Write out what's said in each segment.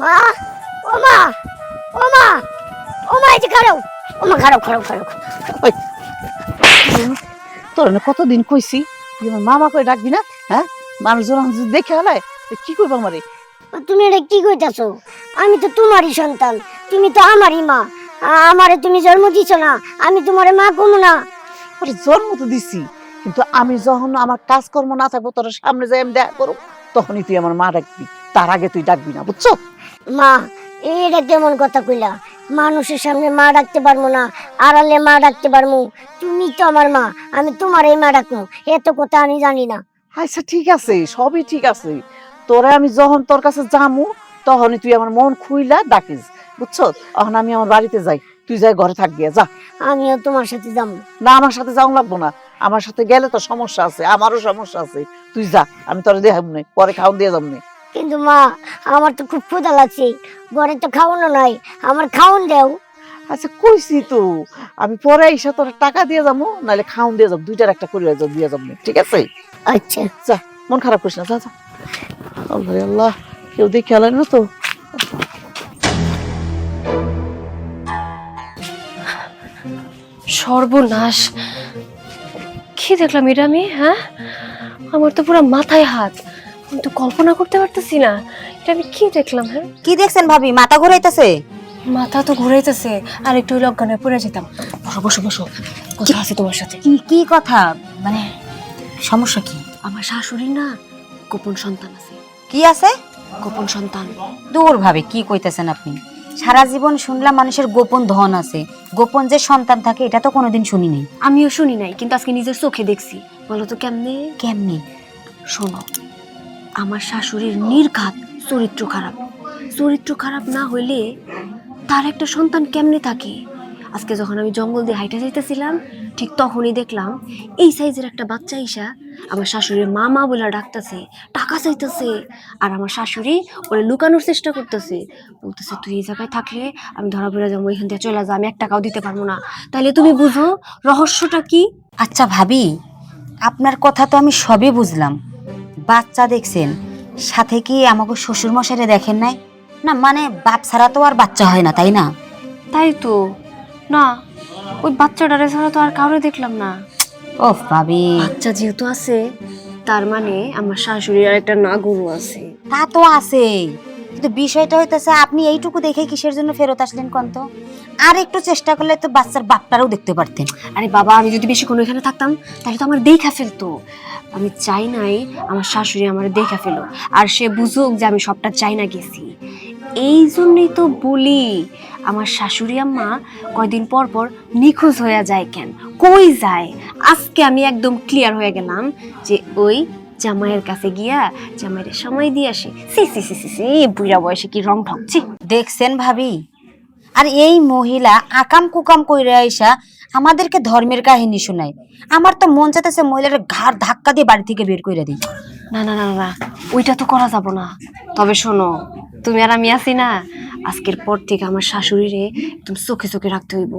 মা, ও মা, ও মা, ও মা, এই যে খারাপ, ও মা, খারাপ খারাপ খারাপ। ওই তোর না কতদিন কইছি তুই আমার মামা করে ডাকবি না, হ্যাঁ? মানুষজন যদি দেখে হলে কি করবো আমারে? তুমি এটা কি কইতাছো? আমি তো তোমারই সন্তান, তুমি তো আমারই মা। আমারে তুমি জন্ম দিছো না, আমি তোমারে মা কমু না? ওরে জন্ম তো দিছি, কিন্তু আমি যখন আমার কাজকর্ম না থাকবো তোর সামনে যাই আমি দেখা করব, তখনই তুই আমার মা ডাকবি, তার আগে তুই ডাকবি না, বুঝছো? মা, এটা কেমন কথা কইলা? মানুষের সামনে মা ডাকতে পারবো না, আড়ালে মা ডাকতে পারবো। তুমি তো আমার মা, আমি তোমার এই মা ডাকবো, এত কথা আমি জানি না। আচ্ছা ঠিক আছে, সবই ঠিক আছে, তোরে আমি যখন তোর কাছে যামু তখনই তুই আমার মন খুইলা ডাকিস, বুঝছো? এখন আমি আমার বাড়িতে যাই, তুই যাই ঘরে থাকবি, যা। আমিও তোমার সাথে যাবো। না, আমার সাথে যাও লাগবো না, আমার সাথে গেলে তো সমস্যা আছে, আমারও সমস্যা আছে, তুই যা, আমি তোরে দেখাবো না, পরে খাওন দিয়ে যাবো না। কিন্তু মা, আমার তো খুব ক্ষুধা লাগছে, ঘরে তো খাওয়ানো নাই, আমার খাওন দেও। আচ্ছা কইছি তো, আমি পরে এসে তোর টাকা দিয়ে যাবো, নাহলে খাওন দিয়ে যাবো, দুইটার একটা করে দিয়ে যাবো, ঠিক আছে? আচ্ছা। যা, মন খারাপ করিস না, যা যা। আল্লাহ আল্লাহ, কেউ দেখে আলাই না তো। সর্বনাশ, কি দেখলাম এটা আমি? হ্যাঁ, আমার তো পুরো মাথায় হাত, আমি তো কল্পনা করতে পারতেছি না এটা আমি কি দেখলাম। হ্যাঁ, কি দেখছেন ভাবি? মাথা ঘুরাইতেছে? মাথা তো ঘুরাইতেছে, আর একটু লজ্ঞানে পড়ে যেতাম। বসো বসো বসো, কথা আছে তোমার সাথে। কি কি কথা? মানে সমস্যা কি? আমার শাশুড়ি না গোপন সন্তান আছে। কি আছে? গোপন সন্তান। দূর ভাবি, কি কইতেছেন আপনি? সারা জীবন শুনলাম মানুষের গোপন ধন আছে, গোপন যে সন্তান থাকে এটা তো কোনোদিন শুনি নাই। আমিও শুনি নাই, কিন্তু আজকে নিজের চোখে দেখছি। বলো তো কেমনে? কেমনি? শোনো, আমার শাশুড়ির নির্ঘাত চরিত্র খারাপ। চরিত্র খারাপ না হইলে তার একটা সন্তান কেমনে থাকে? আজকে যখন আমি জঙ্গল দিয়ে হাইটা যাইতেছিলাম, ঠিক তখনই দেখলাম এই সাইজের একটা বাচ্চা ইসা আমার শাশুড়ির মামা বলে ডাকতেছে, টাকা চাইতেছে। আর আমার শাশুড়ি ওরে লুকানোর চেষ্টা করতেছে, বলতেছে তুই এই জায়গায় থাকলে আমি ধরা পড়ে যাবো, এখান থেকে চলে যা, আমি 1 টাকাও দিতে পারবো না। তাহলে তুমি বুঝো রহস্যটা কি? আচ্ছা ভাবি, আপনার কথা তো আমি সবই বুঝলাম, বাচ্চা দেখছেন, সাথে কি আমাকে শ্বশুর মশাইরে দেখেন নাই? না মানে বাপ ছাড়া তো আর বাচ্চা হয় না, তাই না? তাই তো না, ওই বাচ্চাটারে ছাড়া তো আর কাউরে দেখলাম না। ওহ ভাবি, বাচ্চা যেহেতু আছে, তার মানে আমার শাশুড়ির আর একটা নাগুরু আছে। তা তো আছেই, কিন্তু বিষয়টা হইতেছে আপনি এইটুকু দেখে কিসের জন্য ফেরত আসলেন কোন তো? আর একটু চেষ্টা করলে তো বাচ্চার বাপটারও দেখতে পারতেন। আরে বাবা, আমি যদি বেশিক্ষণ এখানে থাকতাম তাহলে তো আমার দেখা ফেলতো। আমি চাই নাই আমার শাশুড়ি আমার দেখা ফেলো, আর সে বুঝুক যে আমি সবটা চাই না গেছি। এই জন্যই তো বলি আমার শাশুড়ি আম্মা কয়দিন পর পর নিখোঁজ হয়ে যায় কেন, কই যায়। আজকে আমি একদম ক্লিয়ার হয়ে গেলাম যে ওই জামাইয়ের কাছে গিয়া জামাইয়ের সময় দিয়ে আসে। সি সি সি সি সি, বুড়া বয়সে কি রং ঠকছি। দেখছেন ভাবি, আর এই মহিলা আকাম কুকাম কইরা আইসা আমাদেরকে ধর্মের কাহিনী শোনায়। আমার তো মন চাইতেছে মহিলার ঘাড় ধাক্কা দিয়ে বাড়ি থেকে বের কইরা দিই। না না না না, ওইটা তো করা যাব না। তবে শোনো, তুমি আর আমি আছি না, আজকের পর থেকে আমার শাশুড়িরে একদম চোখে চোখে রাখতে হইব,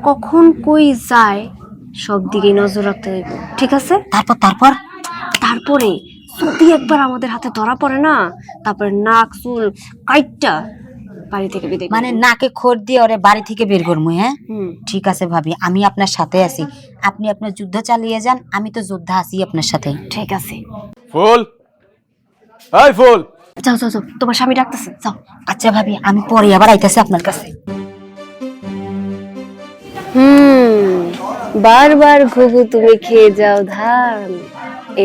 কখন কই যায় সব দিকে নজর রাখতে হইব, ঠিক আছে? তারপর তারপর তারপরে যদি একবার আমাদের হাতে ধরা পড়ে না, তারপরে নাক চুল কাইটটা বাড়ি থেকে বিদায় মানে করবো। নাকে খোর দিয়ে ওরে বাড়ি থেকে বের করবো? হ্যাঁ হুম, ঠিক আছে ভাবি, আমি আপনার সাথে আছি, আপনি আপনার যুদ্ধ চালিয়ে যান, আমি তো যোদ্ধা আছি আপনার সাথে। ঠিক আছে। ফুল, এই ফুল, যাও যাও যাও, তোমার স্বামী ডাকতেছে, যাও। আচ্ছা ভাবি, আমি পরে আবার আইতাছি আপনার কাছে। বারবার ঘুঘু তুমি খেয়ে যাও ধান,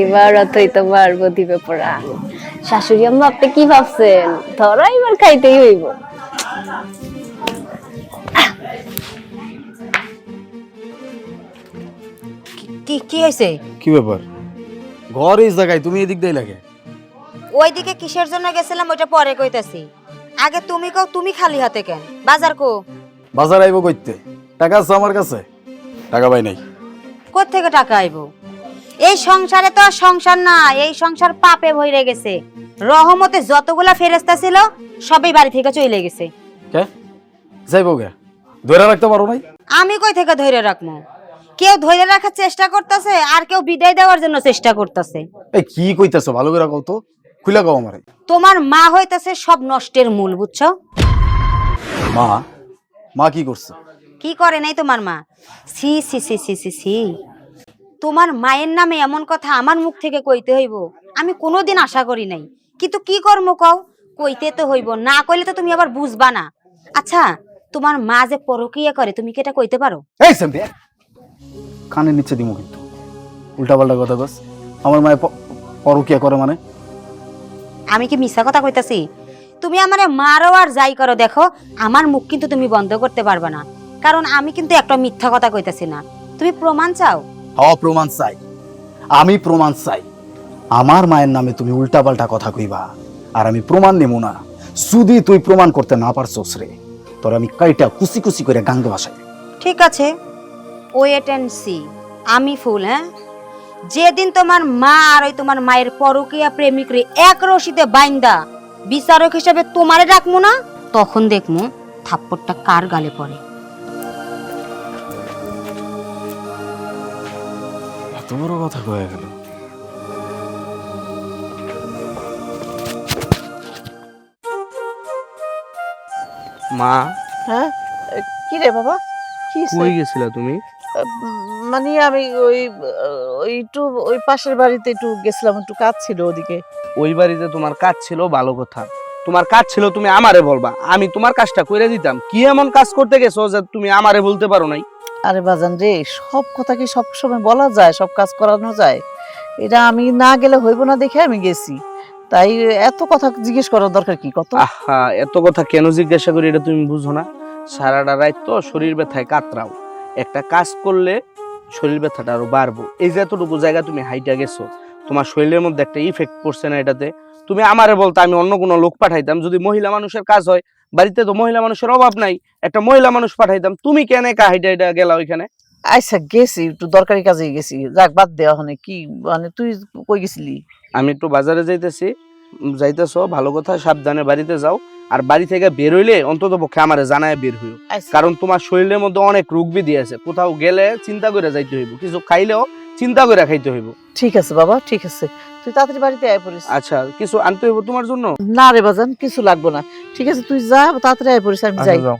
এবার অতই তোমার দিবে পড়ান। শাশুড়ি আম্মা আপনি কি ভাবছেন, ধরা এবার খাইতেই হইব। কি কি হয়েছে? কি ব্যাপার? ঘর এই জায়গায়, তুমি এদিক দিয়ে লাগে? ওইদিকে কিসের জন্য গেছিলাম ওইটা পরে কইতাছি, আগে তুমি কও, তুমি খালি হাতে কেন? বাজার কো? বাজার আইব কইতে? টাকা আছে আমার কাছে, টাকা পাই নাই। কোথা থেকে টাকা আইবো? এই সংসারে তো আর সংসার না, এই সংসার পাপে ভরে গেছে। রহমতে যতগুলা ফেরেশতা ছিল সবই বাড়ি থেকে চলে গেছে। কে যাইব গে? ধরে রাখতে পারো নাই? আমি কই থেকে ধরে রাখবো? কেউ ধরে রাখার চেষ্টা করতেছে, আর কেউ বিদায় দেওয়ার জন্য চেষ্টা করতেছে। এই কি কইতাছো, ভালো করে কও তো। খুলে কও আমারে। তোমার মা হইতেছে সব নষ্টের মূল, বুঝছো? মা মা কি করছে? কি করে নাই তোমার মা? সি সি সি সি সি সি, তোমার মায়ের নামে এমন কথা আমার মুখ থেকে কইতে হইব আমি কোনোদিন আশা করি নাই, কিন্তু কি করবো কও, কইতে তো হইব, না কইলে তো তুমি আবার বুঝবা না। আচ্ছা, তোমার মা যে পরকীয়া করে তুমি কি এটা কইতে পারো? এই সেমটি কানের নিচে দিমু কিন্তু উল্টা পাল্টা কথা কস। আমার মায়ে পরকিয়া করে মানে? আমি কি মিছা কথা কইতাছি? তুমি আমারে মারো আর যাই করো, দেখো আমার মুখ কিন্তু তুমি বন্ধ করতে পারবা না, কারণ আমি কিন্তু একটা মিথ্যা কথা কইতাছি না। তুমি প্রমাণ চাও? প্রমাণ চাই, আমি প্রমাণ চাই। আমার মায়ের নামে তুমি উল্টা পাল্টা কথা কইবা আর আমি প্রমাণ নেব না। যদি তুই প্রমাণ করতে না পারছস রে, তোর আমি কাইটা কুচি কুচি করে গাঙ্গে বাসাই। ঠিক আছে, ওয়েট এন্ড সি। আমি ফুল, হ্যাঁ, যেদিন তোমার মা আর ওই তোমার মায়ের পরকীয়া প্রেমিক রে এক রশিতে বাইন্দা বিচারক হিসেবে তোমারে রাখবো না, তখন দেখমু থাপ্পড়টা কার গালে পড়ে। এত বড় কথা কয়ে গেল। মা, হ্যাঁ, কি রে বাবা, কি হইছে? কই গেছিলা তুমি? মানে আমি ওই ওই একটু ওই পাশের বাড়িতে একটু গেছিলাম, একটু কাজ ছিল ওদিকে। ওই বাড়িতে তোমার কাজ ছিল, ভালো কথা। তোমার কাজ ছিল তুমি আমারে বলবা, আমি তোমার কাজটা কইরা দিতাম। কি এমন কাজ করতে গেছো যে তুমি আমারে বলতে পারো নাই? আরে বাজান রে, সব কথা কি সব সময় বলা যায়? সব কাজ করানো যায়? এটা আমি না গেলে হইব না দেখে আমি গেছি, তাই এত কথা জিজ্ঞেস করার দরকার কি কত? আহা, এত কথা কেন জিজ্ঞাসা করি এটা তুমি বুঝো না? সারাটা রাত তো শরীর ব্যথায় কাতরাও, একটা কাজ করলে শরীর ব্যথাটা আরো বাড়বো। এই যে এতটুকু জায়গা তুমি হাইটা গেছো, তোমার শরীরের মধ্যে একটা ইফেক্ট পড়ছে না এটাতে? তুমি আমারে বলতে আমি অন্য কোনো লোক পাঠাইতাম। যদি মহিলা মানুষের কাজ হয়, বাড়িতে তো মহিলা মানুষের অভাব নাই, একটা মহিলা মানুষ পাঠাইতাম। তুমি কেন একা হাইটা হাইটা গেলা ওইখানে? আচ্ছা গেছি, একটু দরকারি কাজে গেছি, যাক বাদ দেওয়া হনে কি। মানে তুই কই গেছিলি? আমি একটু বাজারে যাইতেছি। যাইতেছো ভালো কথা, সাবধানে বাড়িতে যাও। আর বাড়ি থেকে বের হইলে অন্তত পক্ষে আমারে জানায় বের হইও, আচ্ছা, কারণ তোমার শরীরের মধ্যে অনেক রোগ ব্যাধি আছে। কোথাও গেলে চিন্তা করে যাইতে হইব, কিছু খাইলেও চিন্তা করে খাইতে হইব। ঠিক আছে বাবা, ঠিক আছে, তুই তাড়াতাড়ি বাড়িতে আয় পড়িস। আচ্ছা, কিছু আনতে হইব তোমার জন্য? না রে বাজান, কিছু লাগবে না, ঠিক আছে তুই যা, তাড়াতাড়ি আয় পড়িস, আমি যাই। আচ্ছা, যাও।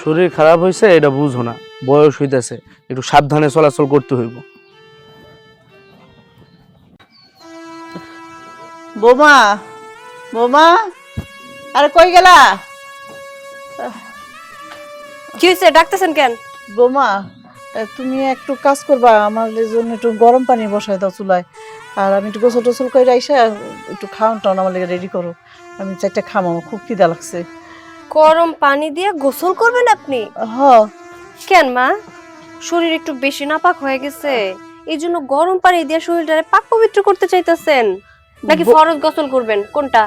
শরীর খারাপ হয়েছে এটা বুঝো না, বয়স হইতেছে, একটু সাবধানে চলাচল করতে হইব। বোমা, বোমা, আরে কই গেলা? কি হয়েছে, ডাকতেছেন কেন? বোমা, তুমি একটু কাজ করবা, আমার জন্য একটু গরম পানি বসাই দাও চুলায়, আর আমি একটু গোসল টোসল করে আইসা একটু খাওয়ান টাউন আমার লেগে রেডি করো, আমি চারটা খামো, আমার খুব খিদা লাগছে। গরম পানি দিয়ে গোসল করবেন আপনি? হ, কেন মা, শরীর একটু বেশি নাপাক হয়ে গেছে, এই জন্য গরম পানি দিয়ে শরীরটারে পাক পবিত্র করতে চাইতেছেন, নাকি ফরজ গোসল করবেন, কোনটা?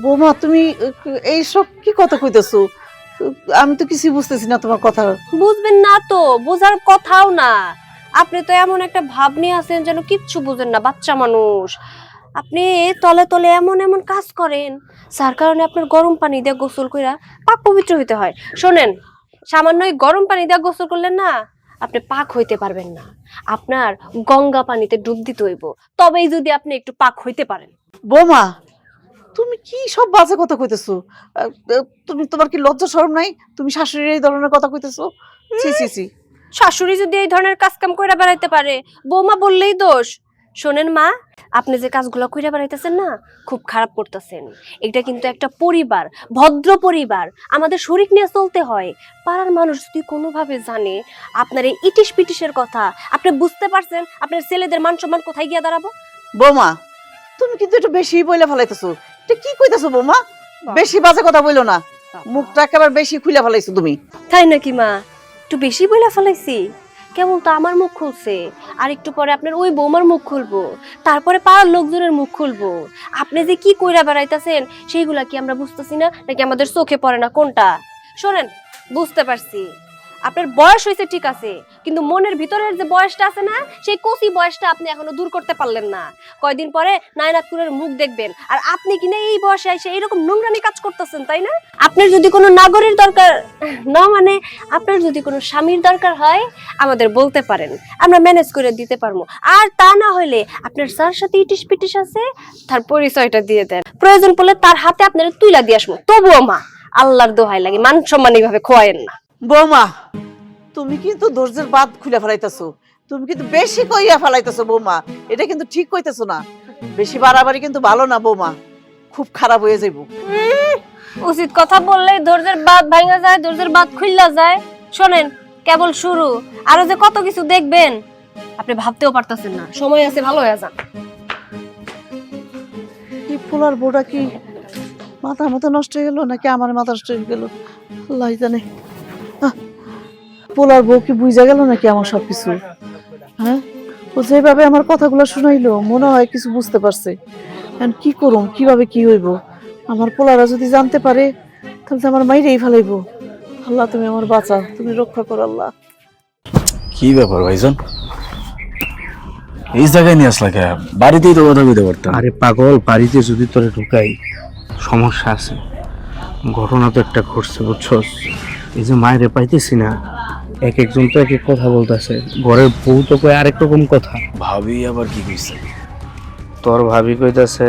বোমা তুমি এইসব কি কথা কইতেছো? আমি তো কিছু বুঝতেছি না তোমার কথা। বুঝবেন না তো, বোঝার কথাও না। আপনি তো এমন একটা ভাব নিয়ে আছেন যেন কিচ্ছু বুঝেন না, বাচ্চা মানুষ। আপনি তলে তলে এমন এমন কাজ করেন যার কারণে আপনার গরম পানি দিয়ে গোসল কইরা পাক পবিত্র হইতে হয়। শোনেন, সামান্য গরম পানি দিয়ে গোসল করলেন না, আপনি পাক হইতে পারবেন না। আপনার গঙ্গা পানিতে ডুব দিতে হইব, তবেই যদি আপনি একটু পাক হইতে পারেন। বোমা, তুমি কি সব বাজে কথা কইতেছো? তুমি, তোমার কি লজ্জা শরম নাই? তুমি শাশুড়ির এই ধরনের কথা কইতেছো? ছি ছি ছি। শাশুড়ি যদি এই ধরনের কাজ কাম কইরা বেড়াইতে পারে, বৌমা বললেই দোষ। শোনেন মা, আপনি যে কাজগুলো কইরা বেড়াইতেছেন না, খুব খারাপ করতেছেন। এটা কিন্তু একটা পরিবার, ভদ্র পরিবার, আমাদের শরীক নিয়ে চলতে হয়। পাড়ার মানুষ যদি কোনোভাবে জানে আপনার এই ইটিশ পিটিশের কথা, আপনি বুঝতে পারছেন আপনার ছেলেদের মান সম্মান কোথায় গিয়ে দাঁড়াবো? বোমা, তুমি কিন্তু একটু বেশি বইলা ফেলাইতেছো। এটা কি কইতেছো বোমা? বেশি বাজে কথা বইলো না, মুখটা একেবারে বেশি খুলে ফেলাইছো তুমি। তাই নাকি মা? একটু বেশি বইলা ফেলাইছি? কেবল তো আমার মুখ খুলছে, আর একটু পরে আপনার ওই বৌমার মুখ খুলবো, তারপরে পাড়ার লোকজনের মুখ খুলবো। আপনি যে কি কইরা বেড়াইতেছেন সেইগুলা কি আমরা বুঝতেছি না, নাকি আমাদের চোখে পড়ে না, কোনটা? শোনেন, বুঝতে পারছি আপনার বয়স হয়েছে ঠিক আছে, কিন্তু মনের ভিতরের যে বয়সটা আছে না, সেই কচি বয়সটা আপনি এখনো দূর করতে পারলেন না। কয়দিন পরে নায়নাতপুরের মুখ দেখবেন, আর আপনি কিনা এই বয়সে এসে এইরকম নোংরামি কাজ করতেছেন, তাই না? আপনার যদি কোনো নাগরের দরকার না, মানে আপনার যদি কোনো স্বামীর দরকার হয় আমাদের বলতে পারেন, আমরা ম্যানেজ করে দিতে পারবো। আর তা না হলে আপনার স্যার সাথে ইটিস পিটিস আছে, তার পরিচয়টা দিয়ে দেন, প্রয়োজন পড়লে তার হাতে আপনারা তুইলা দিয়ে আসবো। তবুও মা, আল্লাহর দোহাই লাগে, মান সম্মান এইভাবে খোয়ায়েন না। বৌমা, তুমি কিন্তু ধৈর্যের বাঁধ খুলে ফেলাইতেছো, তুমি কিন্তু বেশি কইয়া ফেলাইতেছো বৌমা, এটা কিন্তু ঠিক কইতেছো না। বেশি বাড়াবাড়ি কিন্তু ভালো না বৌমা, খুব খারাপ হয়ে যাইব। উচিত কথা বললে ধৈর্যের বাঁধ ভাঙা যায়, ধৈর্যের বাঁধ খুললা যায়। শোনেন, কেবল শুরু, আরো যে কত কিছু দেখবেন আপনি ভাবতেও পারতেছেন না। সময় আছে, ভালো হয়ে যান। এই পোলার বউটা কি মাথার মতো নষ্ট হয়ে গেল নাকি আমার মাথা নষ্ট হয়ে গেল, আল্লাহ জানে। পোলার বউ কি বুঝা গেল নাকি আমার সবকিছু? হ্যাঁ, ও যেভাবে আমার কথাগুলো শুনাইলো মনে হয় কিছু বুঝতে পারছে। এখন কি করুম, কিভাবে কি হইব? আমার পোলারা যদি জানতে পারে তাহলে তো আমার মাইরেই ফেলাইবো। আল্লাহ তুমি আমার বাঁচাও, তুমি রক্ষা করো আল্লাহ। কি ব্যাপার ভাইজান, এই জায়গায় নিয়ে আসলা কে? বাড়িতেই তো কথা কইতে পারতাম। আরে পাগল, বাড়িতে যদি তোরে ঢুকাই সমস্যা আছে। ঘটনা তো একটা ঘটছে বুঝছস, এই যে মায়েরে পাইতেছি না, এক একজন তো এক এক কথা বলতেছে। ঘরের বউ তো কয় আরেক রকম কথা। ভাবি আবার কি কইছে? তোর ভাবি কইতাছে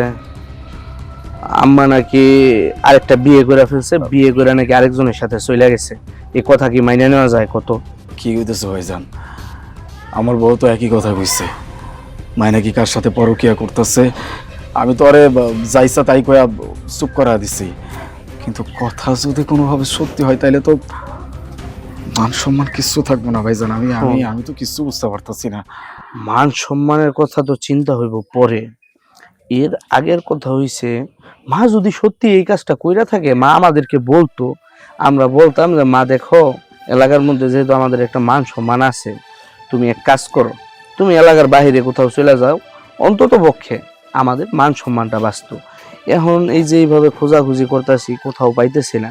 আম্মা নাকি আরেকটা বিয়ে করে ফেলছে, বিয়ে করে নাকি আরেকজনের সাথে চলে গেছে। এই কথা কি মাইনে নেওয়া যায়? কত কি কইতেছে ভাইজান? আমার বউ তো একই কথা কইছে, মায় নাকি কার সাথে পরকিয়া করতেছে। আমি তো আরে যাইছা তাই কয়া চুপ করা দিছি, কিন্তু কথা যদি কোনোভাবে সত্যি হয় তাইলে তো মান সম্মান কিছু থাকবো না ভাইজান। আমি আমি আমি তো কিছু বুঝতে পারতাছি না। মান সম্মানের কথা তো চিন্তা হইব পরে, এর আগের কথা হইছে মা যদি সত্যি এই কাজটা কইরা থাকে মা আমাদেরকে বলতো, আমরা বলতাম যে মা দেখো, এলাকার মধ্যে যেহেতু আমাদের একটা মান সম্মান আছে, তুমি এক কাজ করো, তুমি এলাকার বাইরে কোথাও চলে যাও, অন্তত পক্ষে আমাদের মান সম্মানটা বাঁচতো। এখন এই যে এইভাবে খোঁজাখুঁজি করতেছি, কোথাও পাইতেছি না।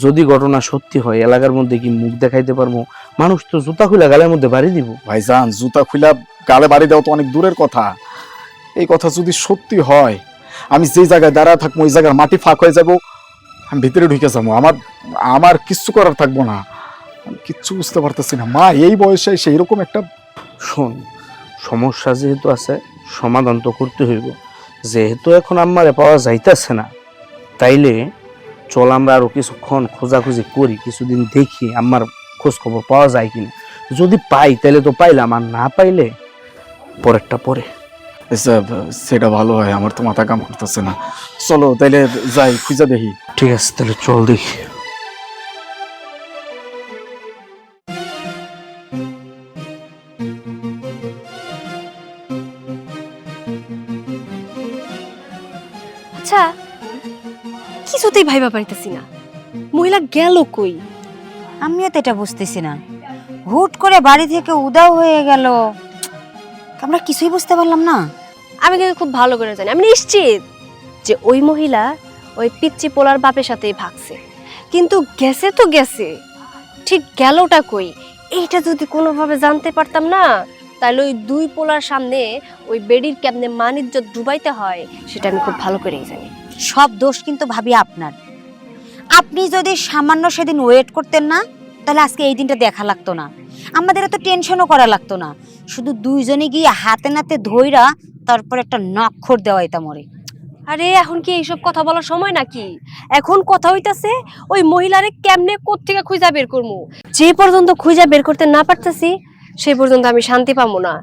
যদি ঘটনা সত্যি হয় এলাকার মধ্যে কি মুখ দেখাইতে পারবো? মানুষ তো জুতা খুলে গালের মধ্যে বাড়ি দিব। ভাইজান, জুতা খুলা গালে বাড়ি দেওয়া তো অনেক দূরের কথা। এই কথা যদি সত্যি হয়, আমি যে জায়গায় দাঁড়ায় থাকবো ওই জায়গার মাটি ফাঁক হয়ে যাবো, আমি ভিতরে ঢুকে যাবো, আমার আমার কিচ্ছু করার থাকবো না। আমি কিচ্ছু বুঝতে পারতেছি না। মা এই বয়সে সেই রকম একটা... শোন, সমস্যা যেহেতু আছে সমাধান তো করতে হইব। যেহেতু এখন আম্মারে পাওয়া যাইতেছে না, তাইলে চল আমরা আরো কিছুক্ষণ খোঁজাখুঁজি করি, কিছুদিন দেখি আম্মার খোঁজ খবর পাওয়া যায় কিনা। যদি পাই তাহলে তো পাইলাম, আর না পাইলে পরেরটা পরে। সেটা ভালো হয়, আমার তো মাথা কাম করতেছে না। চলো তাইলে যাই, খুঁজা দেখি। ঠিক আছে, তাহলে চল দেখি। আচ্ছা, কিছুতেই ভাইবা পাইতেছি না, মহিলা গেল কই? আমিও তো এটা বুঝতেছি না, হুট করে বাড়ি থেকে উধাও হয়ে গেল, আমরা কিছুই বুঝতে পারলাম না। আমি কিন্তু খুব ভালো করে জানি, আমি নিশ্চিত যে ওই মহিলা ওই পিচ্চি পোলার বাপের সাথেই ভাগছে। কিন্তু গেছে তো গেছে, ঠিক গেলটা কই এইটা যদি কোনোভাবে জানতে পারতাম না, তাহলে ওই দুই পোলার সামনে ওই বেডির কেমনে মান ইজ্জত ডুবাইতে হয় সেটা আমি খুব ভালো করেই জানি। সব দোষ কিন্তু ভাবি আপনার। আপনি যদি সামান্য সেদিন ওয়েট করতেন না, তাহলে আজকে এই দিনটা দেখা লাগতো না, আমাদের এত টেনশনও করা লাগতো না। শুধু দুইজনে গিয়ে হাতে নাতে ধইরা তারপর একটা নক্ষর দেওয়াইতাম ওরে। আরে এখন কি এইসব কথা বলার সময় নাকি? এখন কথা হইতাছে ওই মহিলারে কেমনে কোত্থেকে খুঁজা বের করবো। যে পর্যন্ত খুঁজা বের করতে না পারতেছি সেই পর্যন্ত আমি শান্তি পাবো না।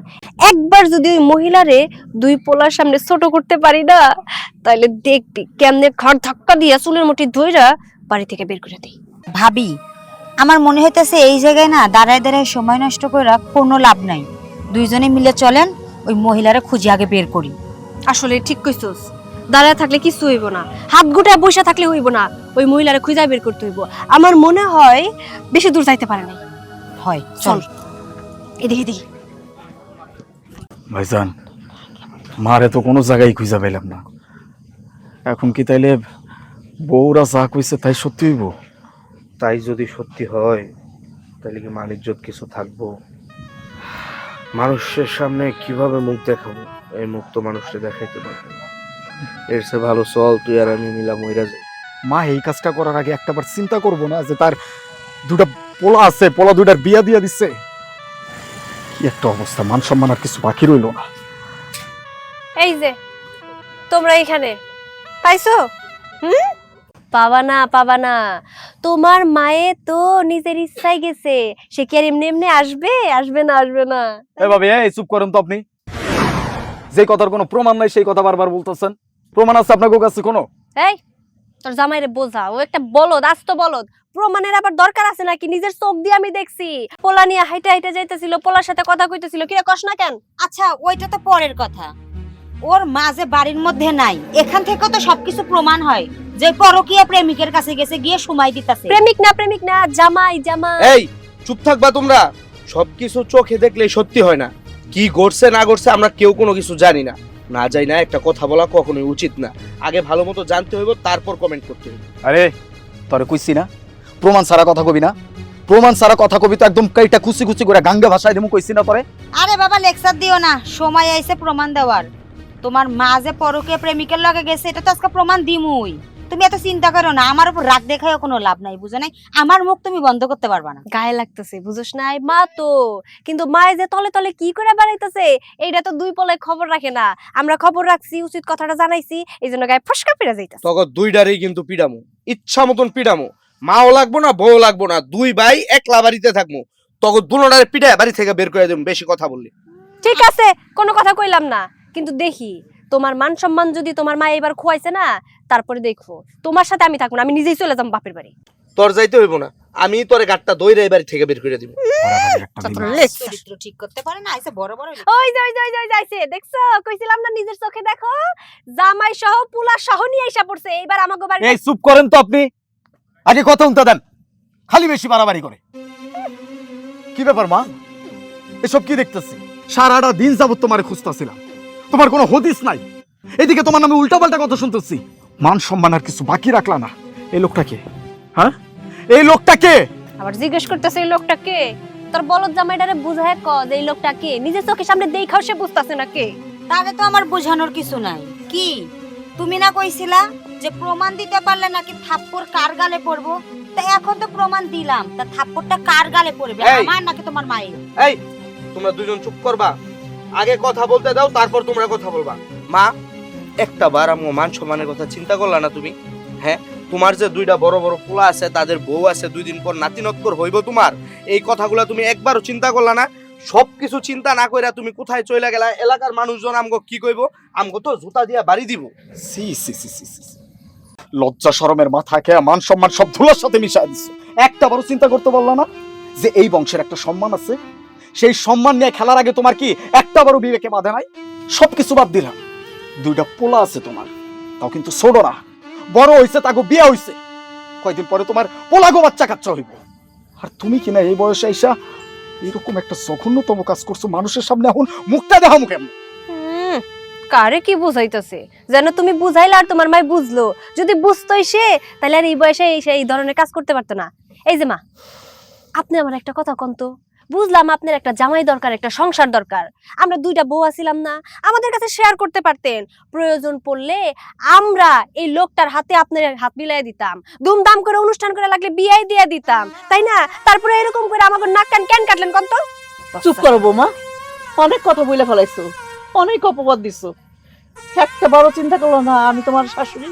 একবার যদি ওই মহিলারে দুই পোলার সামনে ছোট করতে পারি না, তাহলে দেখবি কেমনে ঘাড় ধাক্কা দিয়া চুলের মুঠি ধইরা বাড়ি থেকে বের করে দিই। ভাবি, আমার মনে হইতেছে এই জায়গায় না দাঁড়ায় দাঁড়ায় সময় নষ্ট করে কোনো লাভ নাই। দুইজনে মিলে চলেন ওই মহিলারে খুঁজে আগে বের করি। আসলে ঠিক কইছস, দাঁড়ায় থাকলে কিছু হইব না, হাত গুটায় বসে থাকলে হইব না, ওই মহিলারে খুঁজা বের করতে হইব। আমার মনে হয় বেশি দূর যাইতে পারে নাই। হয়, চল এদিকে এদিকে। ভাইজান, মারে তো কোনো জায়গায় খুঁজা পেলাম না। এখন কি তাইলে বউরা যা কইছে তাই সত্যি হইব? তাই যদি সত্যি হয় তাহলে কি মান ইজ্জত কিছু থাকবো? মানুষের সামনে কিভাবে মুখ দেখাবো? এই মুখ তো মানুষকে দেখাইতে পারবে না। এর চেয়ে ভালো চল তুই আর আমি মিলা মইরা যাই। মা এই কাজটা করার আগে একটাবার চিন্তা করবো না যে তার দুটা পোলা আছে, পোলা দুইটার বিয়া দিয়া দিচ্ছে? কি একটা অবস্থা, মান সম্মান আর কিছু বাকি রইলো না। এই যে তোমরা এখানে পাইছো? পাবা না, তোমার মায়ে তো নিজের ইচ্ছায় গেছে, সে কি আর এমনি এমনি আসবে না। এভাবে এই চুপ করেন তো আপনি। যে কথার কোনো প্রমাণ নাই সেই কথা বারবার বলতেছেন। প্রমাণ আছে আপনার কাছে কোনো? এই তোর জামাইরে বোঝা, ও একটা বলদ, আস্ত বলদ। প্রমাণের আবার দরকার আছে নাকি? নিজের চোখ দিয়ে আমি দেখছি, পোলা নিয়ে হাইটে হাইটে যাইতেছিল, পোলার সাথে কথা কইতেছিল। কিরে কস না কেন? আচ্ছা ওইটা তো পরের কথা। ওর মা যে বাড়ির মধ্যে নাই, এখান থেকে তো সবকিছু প্রমাণ হয় যে পরকীয়া প্রেমিকের কাছে গেছে, গিয়ে সময় দিতেছে। প্রেমিক না, জামাই। এই চুপ থাকবা তোমরা। সবকিছু চোখে দেখলেই সত্যি হয় না। কি ঘটছে না ঘটছে আমরা কেউ কোনো কিছু জানি না। না যাই না একটা কথা বলা কখনোই উচিত না। আগে ভালো মতো জানতে হইব, তারপর কমেন্ট করতে হইব। আরে তোরে কইছি না প্রমাণ ছাড়া কথা কবি না? প্রমাণ ছাড়া কথা কবি তো একদম কাইটা খুশি খুশি করে গাঙ্গা ভাষায় দেমু, কইছি না তোরে? আরে বাবা লেকচার দিও না, সময় আইছে প্রমাণ দেওয়ার। তোমার মা যে পরকীয়া প্রেমিকের লগে গেছে এটা তো আজকে প্রমাণ দিমুই। তুমি এত চিন্তা করো না, আমার উপর রাগ দেখায়ও কোনো লাভ নাই, বুঝো নাই? আমার মুখ তুমি বন্ধ করতে পারবা না। গায়ে লাগতেছে, বুঝছ নাই? মা তো, কিন্তু মায়ে যে তলে তলে কি করে বাড়াইতেছে এইটা তো দুই পলায় খবর রাখে না। আমরা খবর রাখছি, উচিত কথাটা জানাইছি, এই জন্য গায়ে ফসকা পেরে যাইতেছে। তখন দুইটারই কিন্তু পিডামু, ইচ্ছা মতন পিডামু। মাও লাগবো না, বউ লাগবো না, দুই ভাই একলা বাড়িতে থাকবো। তখন দুটারে পিডায় বাড়ি থেকে বের করে দেবো বেশি কথা বললি। ঠিক আছে, কোনো কথা কইলাম না, কিন্তু দেখি তোমার মান সম্মান যদি তোমার মা এবার খোয়াইছে না, তারপরে দেখো তোমার সাথে আমি থাকবো না, আমি নিজেই চলে যাবো বাপের বাড়ি। তোর যাইতে হইব না, আমি তোরে গাটটা দইরে এই বাড়ি থেকে বের করে দিব। চরিত্র ঠিক করতে পারে না, আইছে বড় বড়। ওই যাইছে, দেখছো? কইছিলাম না নিজের চোখে দেখো। জামাই সহ পুলা সহ নিয়ে আইসা পড়ছে এইবার আমাগো বাড়ি। এই চুপ করেন তো আপনি। আগে কথা উনতে দেন, খালি বেশি বাড়াবাড়ি করে। কি ব্যাপার মা, এসব কি দেখতেছি? সারাটা দিন যাবত তোমারে খুঁজতেছিলাম, তোমার কোনো হদিস নাই। এদিকে তোমার নামে উল্টাপাল্টা কথা শুনতেছি। মান সম্মান আর কিছু বাকি রাখলা না। এই লোকটা কে? হ্যাঁ, এই লোকটা কে? আবার জিজ্ঞেস করতেছে এই লোকটা কে? তোর বলদ জামাইটারে বুঝায় ক যে এই লোকটা কে। নিজের চোখের সামনে দেখাও সে বুঝতাছে না কে। তাহলে তো আমার বোঝানোর কিছু নাই। কি তুমি না কইছিলা যে প্রমাণ দিতে পারলে নাকি থাপ্পড় কার গালে পড়বো? তা এখন তো প্রমাণ দিলাম, তা থাপ্পড়টা কার গালে পড়বে, এই! আমার নাকি তোমার মায়ের? এই তোমরা দুজন চুপ করবা, আগে কথা বলতে দাও, তারপর তোমরা কথা বলবা। মা একটা বার আমার মান সম্মানের কথা চিন্তা করলা না তুমি? হ্যাঁ, তোমার যে দুইটা বড় বড় পোলা আছে, তাদের বউ আছে, 2 দিন পর নাতিনত্তর হইব তোমার, এই কথাগুলো তুমি একবারও চিন্তা করলা না? সবকিছু চিন্তা না কইরা তুমি কোথায় চলে গেলা? এলাকার মানুষজন আমগো কি কইব? আমগো তো জুতা দিয়া বাড়ি দিব। সি সি সি সি সি। লজ্জা শরমের মাথা খেয়ে মান সম্মান সব ধুলার সাথে মিশাই দিচ্ছে। একটা বড় চিন্তা করতে পারলা না যে এই বংশের একটা সম্মান আছে? সেই সম্মান নিয়ে খেলার আগে তোমার কি একটা বড় বিবেকে বাধে নাই? সবকিছু বাদ দিলাম, দুইটা পোলা আছে তোমার, তাও কিন্তু ছোট না, বড় হইছে, তাকে বিয়ে হইছে। কয়দিন পরে তোমার পোলাগো বাচ্চা কাচ্চা হইব। আর তুমি কিনা এই বয়সে আইসা এরকম একটা জঘন্যতম কাজ করছো। মানুষের সামনে এখন মুখটা দেখা মুখে। কারে কি বুঝাইতেছে যেন তুমি বুঝাইলে আর তোমার মাই বুঝলো। যদি বুঝতোই সে, তাহলে আর এই বয়সে এই ধরনের কাজ করতে পারতো না। এই যে মা, আপনি আমার একটা কথা কন্ত। বুঝলাম আপনার একটা জামাই দরকার, একটা সংসার দরকার। আমরা দুইটা বউ আছিলাম না, আমাদের কাছে শেয়ার করতে পারতেন। প্রয়োজন পড়লে আমরা এই লোকটার হাতে আপনার হাত মিলাই দিতাম, ধুমধাম করে অনুষ্ঠান করে লাগলে বিয়ে দিয়ে দিতাম, তাই না? তারপরে এরকম করে আমাকে নাক কান কেন কাটলেন কন্ত? চুপ করো বৌমা, অনেক কথা বলে ফেলাইছো, অনেক অপবাদ দিছো। একটা বড় চিন্তা করলো না আমি তোমার শাশুড়ি?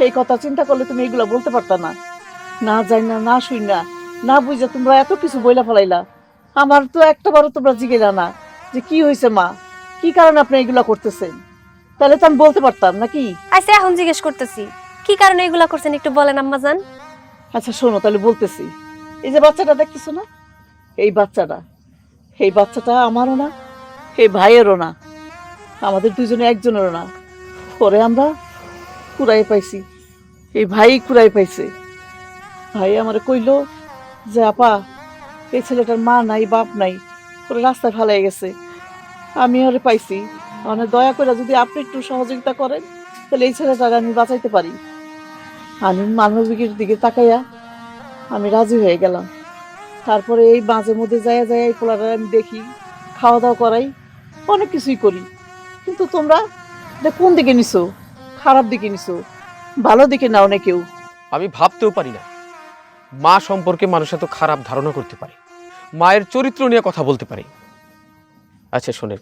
এই কথা চিন্তা করলে তুমি এগুলা বলতে পারতা না? না যাই না, না শুই না, না বুঝে তোমরা এত কিছু বইলা ফেলাইলা। আমার তো একটা বারো তোমরা জিগেলা না যে কি হয়েছে মা, কি কারণে আপনি এগুলা করতেছেন। তাহলে তো আমি বলতে পারতাম নাকি? আচ্ছা এখন জিজ্ঞেস করতেছি, কি কারণে এগুলা করছেন একটু বলেন আম্মাজান। আচ্ছা শোনো তাহলে বলতেছি। এই যে বাচ্চাটা দেখতেছো না, এই বাচ্চাটা আমারও না, এই ভাইয়েরও না, আমাদের দুজনে একজনেরও না। পরে আমরা কুড়াই পাইছি, এই ভাই কুড়াই পাইছে। ভাই আমারে কইলো যে আপা এই ছেলেটার মা নাই বাপ নাই, ওরা রাস্তায় ফেলাই গেছে, আমি ওরে পাইছি, মানে দয়া করে যদি আপনি একটু সহযোগিতা করেন তাহলে এই ছেলেটার আমি বাঁচাইতে পারি। আমি মানবিকের দিকে তাকাইয়া আমি রাজি হয়ে গেলাম। তারপরে এই মাঝে মধ্যে যায় যায় এই পোলাটা আমি দেখি, খাওয়া দাওয়া করাই, অনেক কিছুই করি। কিন্তু তোমরা এটা কোন দিকে নিছো? খারাপ দিকে নিছো, ভালো দিকে নাও না কেউ। আমি ভাবতেও পারি না মা সম্পর্কে মানুষ এত খারাপ ধারণা করতে পারে, মায়ের চরিত্র নিয়ে কথা বলতে পারে। আচ্ছা শোনেন,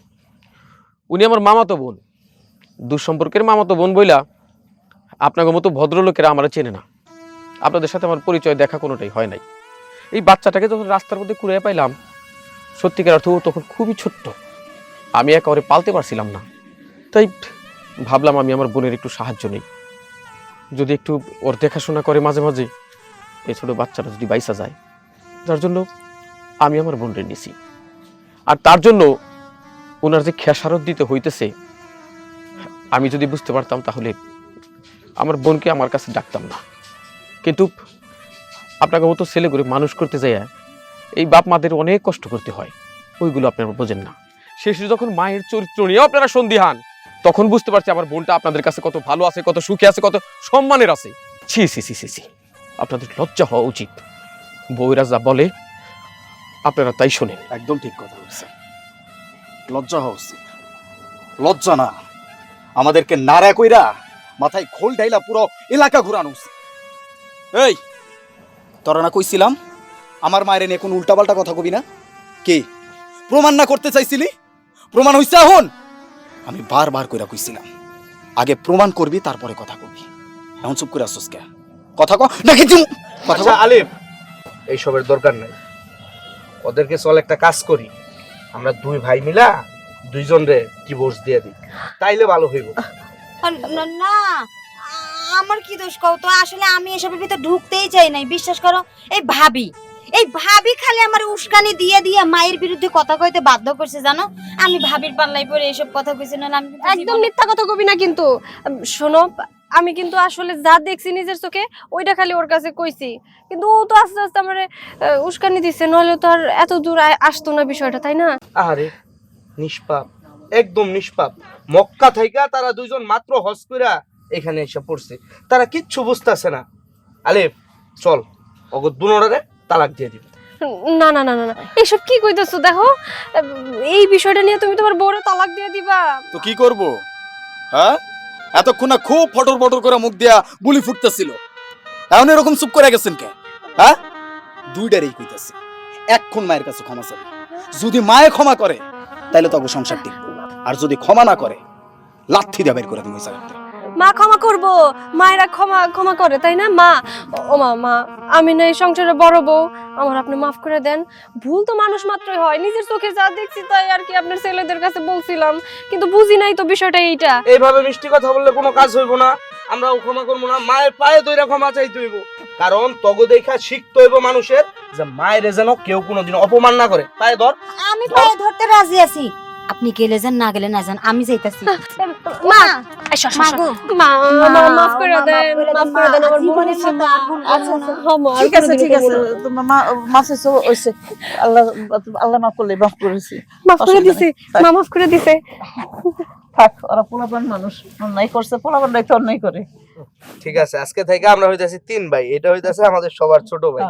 উনি আমার মামাতো বোন, দুঃসম্পর্কের মামাতো বোন বইলা আপনাদের মতো ভদ্রলোকেরা আমার চেনে না। আপনাদের সাথে আমার পরিচয় দেখা কোনোটাই হয় নাই। এই বাচ্চাটাকে যখন রাস্তার মধ্যে কুড়িয়ে পাইলাম, সত্যিকার অর্থ ও তখন খুবই ছোট্ট, আমি একেবারে পালতে পারছিলাম না। তাই ভাবলাম আমি আমার বোনের একটু সাহায্য নেই, যদি একটু ওর দেখাশোনা করে মাঝে মাঝে, এই ছোটো বাচ্চাটা যদি বাইসা যায়। যার জন্য আমি আমার বোনরে নিছি। আর তার জন্য ওনার যে খেসারত দিতে হইতেছে, আমি যদি বুঝতে পারতাম তাহলে আমার বোনকে আমার কাছে ডাকতাম না। কিন্তু আপনাকে মতো ছেলে করে মানুষ করতে যায় এই বাপ মাদের অনেক কষ্ট করতে হয়, ওইগুলো আপনারা বোঝেন না। শেষে যখন মায়ের চরিত্র নিয়ে আপনারা সন্দিহান, তখন বুঝতে পারছি আমার বোনটা আপনাদের কাছে কত ভালো আছে, কত সুখে আছে, কত সম্মানের আছে। ছি ছি ছি ছি ছি, আপনাদের লজ্জা হওয়া উচিত। বউরা যা বলে আপনারা তাই শোনেন। একদম ঠিক কথা বলছেন, লজ্জা হওয়া উচিত। লজ্জা না, আমাদেরকে নাড়া কইরা মাথায় খোল ঢাইলা পুরো এলাকা ঘুরানো উচিত। এই তোরা না কইছিলাম আমার মায়ের নিয়ে কোনো উল্টাপাল্টা কথা কবি না? কি প্রমাণ না করতে চাইছিলি? প্রমাণ হইছে এখন? আমি বারবার কইরা কইছিলাম আগে প্রমাণ করবি তারপরে কথা কবি। এখন চুপ করে আসছিস কে? কথা কও নাকি তুই কথা আচ্ছা আলিফ, এইসবের দরকার নাই। ওদেরকে চল একটা কাজ করি, আমরা দুই ভাই মিলা দুইজন রে ডিভোর্স দিয়ে দিই, তাইলে ভালো হইব। না না, আমার কি দোষ কও তো? আসলে আমি এসবের ভিতর ঢুকতেই চাই নাই, বিশ্বাস করো। এই ভাবি খালি আমার উস্কানি দিয়ে দিয়ে মায়ের বিরুদ্ধে কথা কইতে বাধ্য করছে, জানো? আমি ভাবির পাল্লাই পড়ে এসব কথা কইছি, না আমি কিন্তু একদম মিথ্যা কথা কবি না কিন্তু। শোনো, আমি কিন্তু আসলে যা দেখছি নিজের চোখে ওইটা খালি ওর কাছে কইছি, কিন্তু ও তো আস্তে আস্তে আমার উস্কানি দিচ্ছে, নইলে তো আর এত দূর আসতো না বিষয়টা, তাই না? আরে নিষ্পাপ, একদম নিষ্পাপ। মক্কা থেকে তারা দুইজন মাত্র হজ কইরা এখানে এসে পড়ছে, তারা কিচ্ছু বুঝতেছে না। আলিফ চল, ওগো দুনোরে তালাক দিয়ে দিবে। না না না না না, এইসব কি কইতেছো? দেখো, এই বিষয়টা নিয়ে তুমি তোমার বউরে তালাক দিয়ে দিবা? তো কি করব? হ্যাঁ, এতক্ষণ না খুব ফটর ফটর করে মুখ দিয়া বুলি ফুটতেছিল, এখন এরকম চুপ করে গেছেন কে? হ্যাঁ, দুইটারই কইতাছি, এখন মায়ের কাছে ক্ষমা চাবি। যদি মায়ে ক্ষমা করে তাহলে তো সংসার টিকবে, আর যদি ক্ষমা না করে লাথি দিয়ে বের করে তুমি জায়গাতে। মা ক্ষমা করব, মায়েরা ক্ষমা করে, তাই না? মা, ও মা, আমি না এই সংসারে বড় বউ, আমার আপনি মাফ করে দেন। ভুল তো মানুষ মাত্রই হয়, নিজের চোখে যা দেখছি তাই আর কি আপনার ছেলেদের কাছে বলছিলাম, কিন্তু বুঝি নাই তো বিষয়টা এইটা। এইভাবে মিষ্টি কথা বললে কোনো কাজ হইব না, আমরাও ক্ষমা করবো না। মায়ের পায়ে ধইরা ক্ষমা চাইতে হইব, কারণ তগো দেখা শিখতে হইব মানুষের যে মায়ের যেন কেউ কোনোদিন অপমান না করে। পায়ে ধর। আমি পায়ে ধরতে রাজি আছি, আপনি গেলে যান, না গেলে না যান, আমি যাইতাছি। মা, মা গো, মা মাফ করে দেন, মাফ করে দেন আমার বোন। আচ্ছা ঠিক আছে ঠিক আছে, তোমার মাফ হইছে, আল্লাহ আল্লাহ মাফ করলে মাফ করেছি, মাফ করে দিছে, মা মাফ করে দিছে। থাক, ওরা পোলাপান মানুষ, অন্যায় করছে, পোলাপানরাই তো অন্যায় করে। ঠিক আছে, আজকে থেকে আমরা হইতাছি 3 ভাই, এটা হইতাছে আমাদের সবার ছোট ভাই।